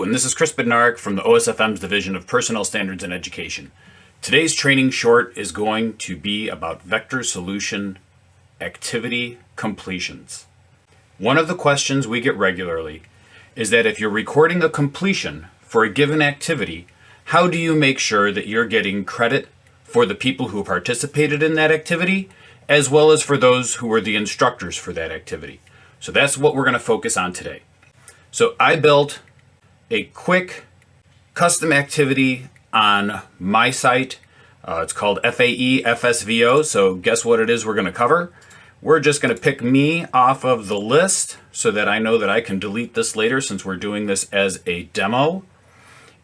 and this is Chris Bednarek from the OSFM's Division of Personnel Standards and Education. Today's training short is going to be about vector solution activity completions. One of the questions we get regularly is that if you're recording a completion for a given activity, how do you make sure that you're getting credit for the people who participated in that activity, as well as for those who were the instructors for that activity? So that's what we're going to focus on today. So I built a quick custom activity on my site. It's called FAE FSVO. So guess what it is we're going to cover? We're just going to pick me off of the list so that I know that I can delete this later since we're doing this as a demo.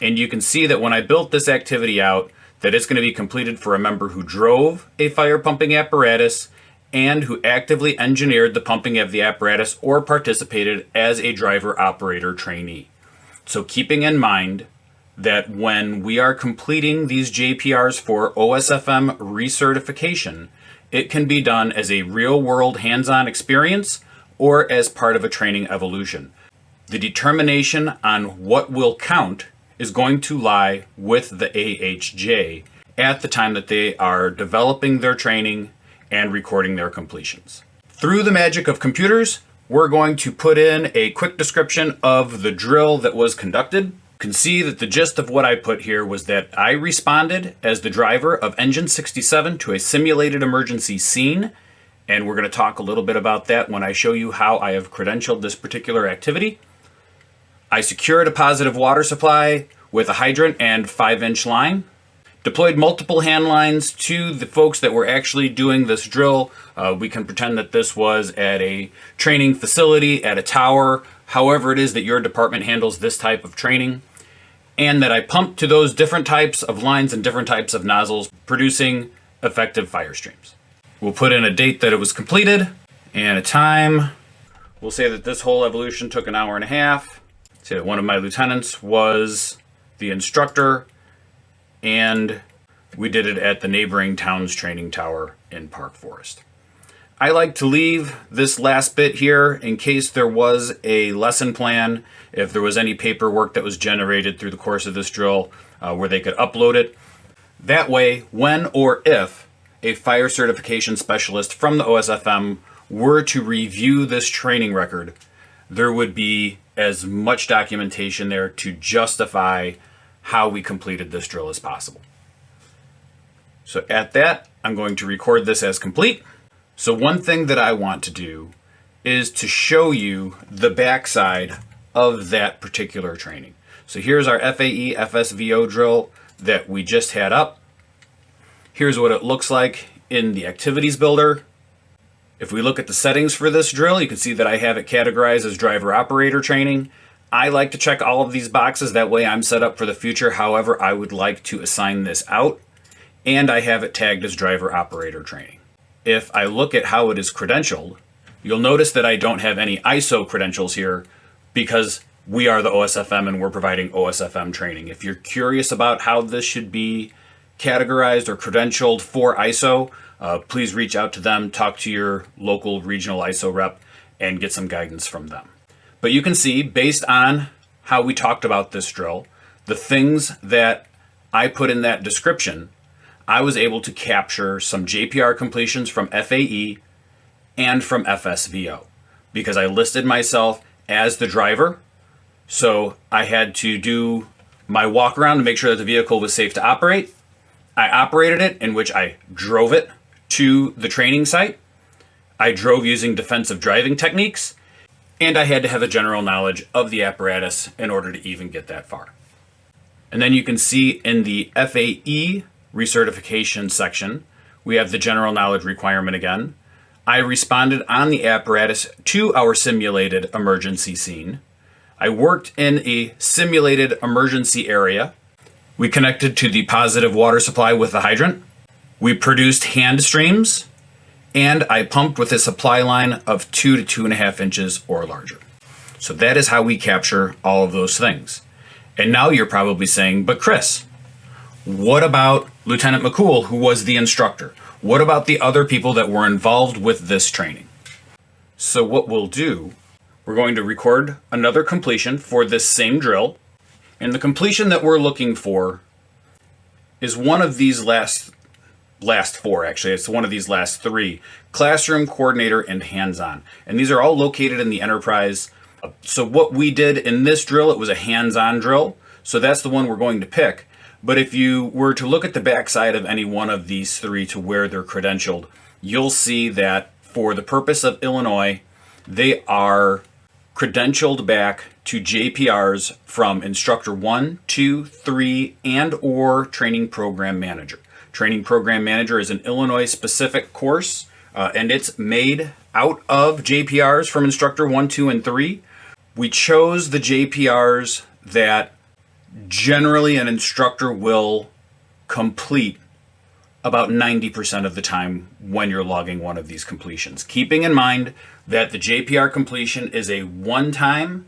And you can see that when I built this activity out, that it's going to be completed for a member who drove a fire pumping apparatus and who actively engineered the pumping of the apparatus or participated as a driver-operator trainee. So keeping in mind that when we are completing these JPRs for OSFM recertification, it can be done as a real-world hands-on experience or as part of a training evolution. The determination on what will count is going to lie with the AHJ at the time that they are developing their training and recording their completions. Through the magic of computers, we're going to put in a quick description of the drill that was conducted. You can see that the gist of what I put here was that I responded as the driver of Engine 67 to a simulated emergency scene, and we're going to talk a little bit about that when I show you how I have credentialed this particular activity. I secured a positive water supply with a hydrant and 5-inch line. Deployed multiple hand lines to the folks that were actually doing this drill. We can pretend that this was at a training facility, at a tower, however it is that your department handles this type of training. And that I pumped to those different types of lines and different types of nozzles, producing effective fire streams. We'll put in a date that it was completed and a time. We'll say that this whole evolution took an hour and a half. Say that one of my lieutenants was the instructor, and we did it at the neighboring town's training tower in Park Forest. I like to leave this last bit here in case there was a lesson plan, if there was any paperwork that was generated through the course of this drill where they could upload it. That way, when or if a fire certification specialist from the OSFM were to review this training record, there would be as much documentation there to justify how we completed this drill as possible. So at that, I'm going to record this as complete. So one thing that I want to do is to show you the backside of that particular training. So here's our FAE FSVO drill that we just had up. Here's what it looks like in the activities builder. If we look at the settings for this drill, you can see that I have it categorized as driver operator training. I like to check all of these boxes, that way I'm set up for the future however I would like to assign this out, and I have it tagged as driver operator training. If I look at how it is credentialed, you'll notice that I don't have any ISO credentials here because we are the OSFM and we're providing OSFM training. If you're curious about how this should be categorized or credentialed for ISO, please reach out to them, talk to your local regional ISO rep, and get some guidance from them. But you can see, based on how we talked about this drill, the things that I put in that description, I was able to capture some JPR completions from FAE and from FSVO because I listed myself as the driver. So I had to do my walk around to make sure that the vehicle was safe to operate. I operated it, in which I drove it to the training site. I drove using defensive driving techniques. And I had to have a general knowledge of the apparatus in order to even get that far. And then you can see in the FAE recertification section, we have the general knowledge requirement again. I responded on the apparatus to our simulated emergency scene. I worked in a simulated emergency area. We connected to the positive water supply with the hydrant. We produced hand streams. And I pumped with a supply line of 2 to 2.5 inches or larger. So that is how we capture all of those things. And now you're probably saying, but Chris, what about Lieutenant McCool, who was the instructor? What about the other people that were involved with this training? So what we'll do, we're going to record another completion for this same drill. And the completion that we're looking for is one of these last four, actually. It's one of these last three: classroom, coordinator, and hands-on. And these are all located in the enterprise. So what we did in this drill, it was a hands-on drill. So that's the one we're going to pick. But if you were to look at the backside of any one of these three to where they're credentialed, you'll see that for the purpose of Illinois, they are credentialed back to JPRs from Instructor 1, 2, 3, and or Training Program Manager. Training Program Manager is an Illinois-specific course, and it's made out of JPRs from Instructor 1, 2, and 3. We chose the JPRs that generally an instructor will complete about 90% of the time when you're logging one of these completions. Keeping in mind that the JPR completion is a one-time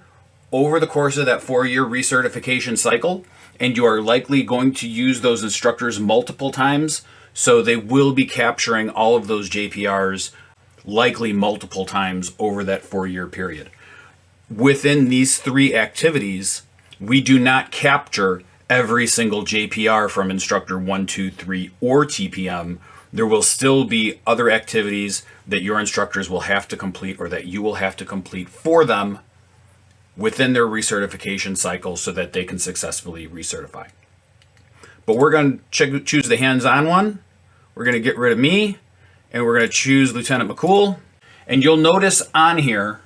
over the course of that 4-year recertification cycle, and you are likely going to use those instructors multiple times, so they will be capturing all of those JPRs likely multiple times over that 4-year period. Within these three activities, we do not capture every single JPR from Instructor 1, 2, 3, or TPM. There will still be other activities that your instructors will have to complete or that you will have to complete for them within their recertification cycle so that they can successfully recertify. But we're going to choose the hands-on one. We're going to get rid of me, and we're going to choose Lieutenant McCool. And you'll notice on here,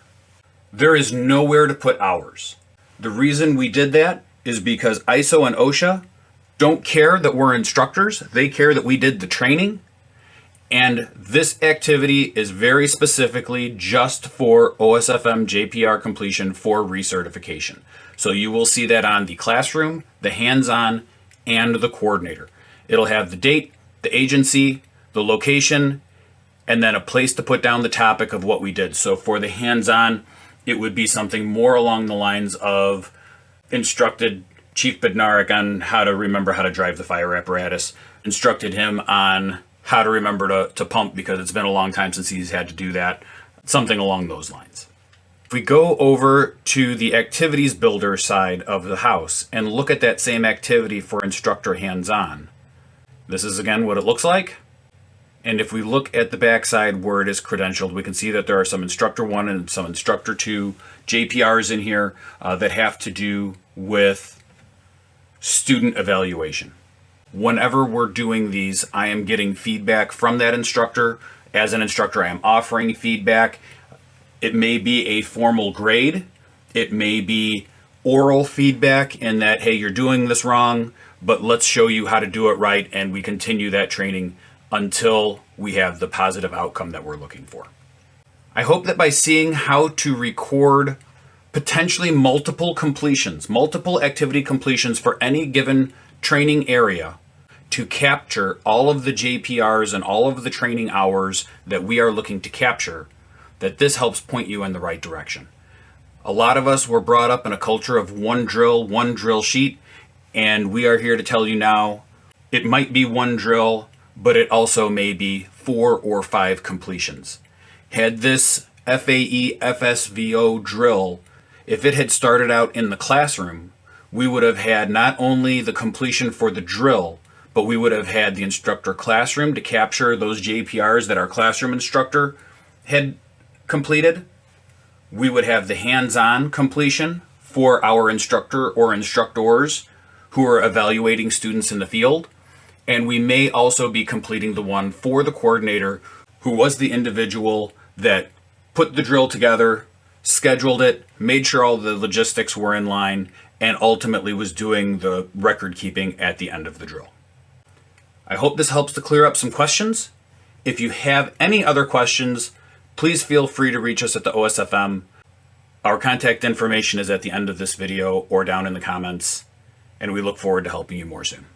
there is nowhere to put hours. The reason we did that is because ISO and OSHA don't care that we're instructors. They care that we did the training. And this activity is very specifically just for OSFM JPR completion for recertification. So you will see that on the classroom, the hands-on, and the coordinator. It'll have the date, the agency, the location, and then a place to put down the topic of what we did. So for the hands-on, it would be something more along the lines of instructed Chief Bednarek on how to remember how to drive the fire apparatus, instructed him on how to remember to pump because it's been a long time since he's had to do that, something along those lines. If we go over to the activities builder side of the house and look at that same activity for Instructor Hands-On, this is again what it looks like. And if we look at the backside where it is credentialed, we can see that there are some Instructor 1 and some Instructor 2 JPRs in here that have to do with student evaluation. Whenever we're doing these, I am getting feedback from that instructor. As an instructor, I am offering feedback. It may be a formal grade. It may be oral feedback in that, hey, you're doing this wrong, but let's show you how to do it right, and we continue that training until we have the positive outcome that we're looking for. I hope that by seeing how to record potentially multiple completions, multiple activity completions for any given training area to capture all of the JPRs and all of the training hours that we are looking to capture, that this helps point you in the right direction. A lot of us were brought up in a culture of one drill sheet, and we are here to tell you now, it might be one drill, but it also may be 4 or 5 completions. Had this FAE FSVO drill, if it had started out in the classroom, we would have had not only the completion for the drill, but we would have had the instructor classroom to capture those JPRs that our classroom instructor had completed. We would have the hands-on completion for our instructor or instructors who are evaluating students in the field. And we may also be completing the one for the coordinator, who was the individual that put the drill together, scheduled it, made sure all the logistics were in line, and ultimately was doing the record keeping at the end of the drill. I hope this helps to clear up some questions. If you have any other questions, please feel free to reach us at the OSFM. Our contact information is at the end of this video or down in the comments, and we look forward to helping you more soon.